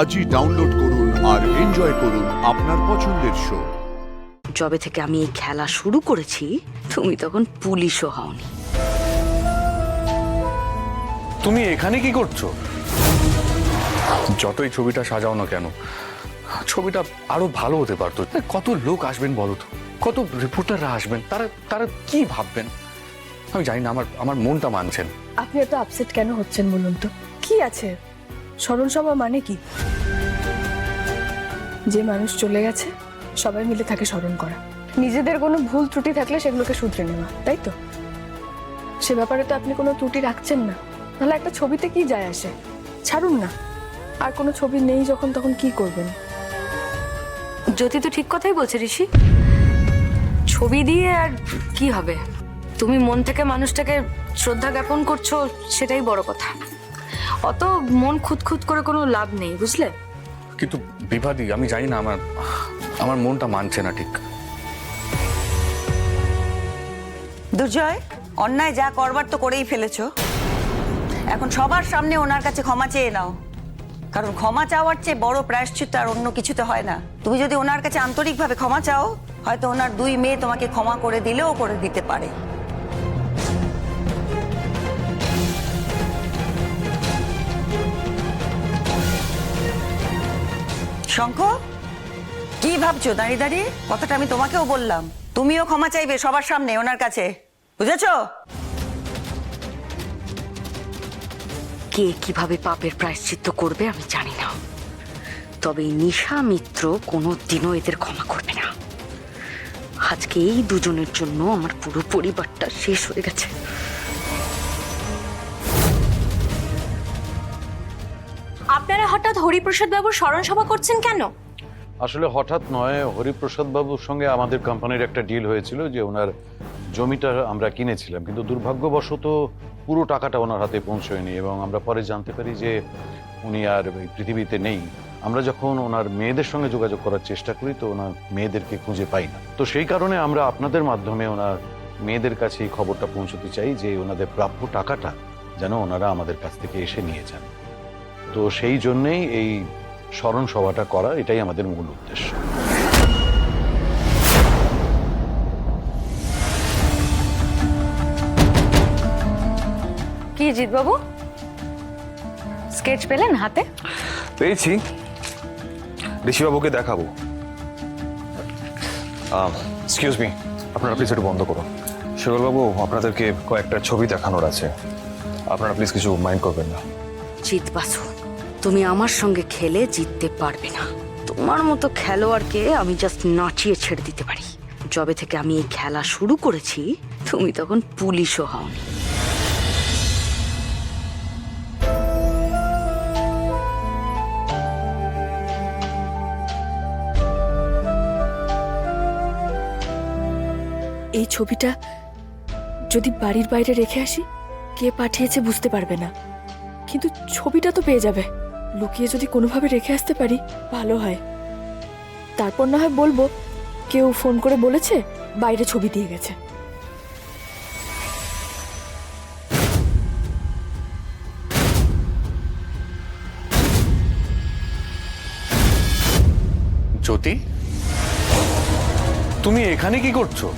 আজই ডাউনলোড করুন আর এনজয় করুন আপনার পছন্দের শো। যবে থেকে আমি এই খেলা শুরু করেছি তুমি তখন পুলিশও হওনি। তুমি এখানে কি করছো? যতই ছবিটা সাজাও না কেন, ছবিটা আরো ভালো হতে পারতো। কত লোক আসবেন বলো তো, কত রিপোর্টাররা আসবেন, তারা তারা কি ভাববেন আমি জানি না। আমার মনটা মানছেন। আপনি এত আপসেট কেন হচ্ছেন বলুন তো? কি আছে স্মরণ সভা মানে কি? যে মানুষ চলে গেছে সবাই মিলে তাকে স্মরণ করা, নিজেদের কোনো ভুল ত্রুটি থাকলে সেগুলোকে শুধরে নেওয়া, তাই তো? সে ব্যাপারে তো আপনি কোনো ত্রুটি রাখছেন না। তাহলে একটা ছবিতে কি যায় আসে? ছাড়ুন না। আর কোনো ছবি নেই যখন, তখন কি করবেন? জ্যোতি তো ঠিক কথাই বলছে ঋষি। ছবি দিয়ে আর কি হবে? তুমি মন থেকে মানুষটাকে শ্রদ্ধা জ্ঞাপন করছো, সেটাই বড় কথা। অত মন খুঁতখুত করে কোনো লাভ নেই, বুঝলে? কিন্তু বিভাদি, আমি জানি না, আমার মনটা মানছে না ঠিক। দুর্জয়, অন্যায় যা করবার তো করেই ফেলেছো। এখন সবার সামনে ওনার কাছে ক্ষমা চেয়ে নাও, কারণ ক্ষমা চাওয়ার চেয়ে বড় প্রায়শ্চিত্ত আর অন্য কিছুতে হয় না। তুমি যদি ওনার কাছে আন্তরিকভাবে ক্ষমা চাও, হয়তো ওনার দুই মেয়ে তোমাকে ক্ষমা করে দিলেও করে দিতে পারে। শঙ্খ, কি ভাবছো দাঁড়িয়ে দাঁড়িয়ে? কথাটা আমি তোমাকেও বললাম, তুমিও ক্ষমা চাইবে সবার সামনে ওনার কাছে, বুঝেছো? কে কিভাবে পাপের প্রায়শ্চিত্ত করবে আমি জানি না, তবে এই নিশা মিত্র কোনো দিনও এদের ক্ষমা করবে না। আজকে এই দুজনের জন্য আমার পুরো পরিবারটা শেষ হয়ে গেছে। আপনারা হঠাৎ হরিপ্রসাদ বাবুর স্মরণ সভা করছেন কেন? আসলে হঠাৎ নয়, হরিপ্রসাদ বাবুর সঙ্গে আমাদের কোম্পানির একটা ডিল হয়েছিল যে ওনার জমিটা আমরা কিনেছিলাম, কিন্তু দুর্ভাগ্যবশত পুরো টাকাটা ওনার হাতে পৌঁছয়নি এবং আমরা পরে জানতে পারি যে উনি আর এই পৃথিবীতে নেই। আমরা যখন ওনার মেয়েদের সঙ্গে যোগাযোগ করার চেষ্টা করি তো ওনার মেয়েদেরকে খুঁজে পাই না। তো সেই কারণে আমরা আপনাদের মাধ্যমে ওনার মেয়েদের কাছে এই খবরটা পৌঁছতে চাই যে ওনাদের প্রাপ্য টাকাটা যেন ওনারা আমাদের কাছ থেকে এসে নিয়ে যান। তো সেই জন্যেই এই স্মরণ সভাটা করা, এটাই আমাদের মূল উদ্দেশ্য। কি জিৎ বাবু, স্কেচ পেলেন হাতে? পেয়েছি, ঋষিবাবুকে দেখাবো। এক্সকিউজ মি, আপনারা প্লিজ একটু বন্ধ করুন। বাবু, আপনাদেরকে কয়েকটা ছবি দেখানোর আছে, আপনারা প্লিজ কিছু মাইন্ড করবেন না। জিৎ বাসু, তুমি আমার সঙ্গে খেলে জিততে পারবে না। তোমার মতো খেলোয়াড়কে আমি জাস্ট নাচিয়ে ছেড়ে দিতে পারি। যবে থেকে আমি এই খেলা শুরু করেছি তুমি তখন পুলিশও হওনি। এই ছবিটা যদি বাড়ির বাইরে রেখে আসি, কে পাঠিয়েছে বুঝতে পারবে না, কিন্তু ছবিটা তো পেয়ে যাবে। লুকিয়ে যদি কোনোভাবে রেখে আসতে পারি ভালো হয়। তারপর না হয় বলবো কেউ ফোন করে বলেছে বাইরে ছবি দিয়ে গেছে। জ্যোতি, তুমি এখানে কি করছো?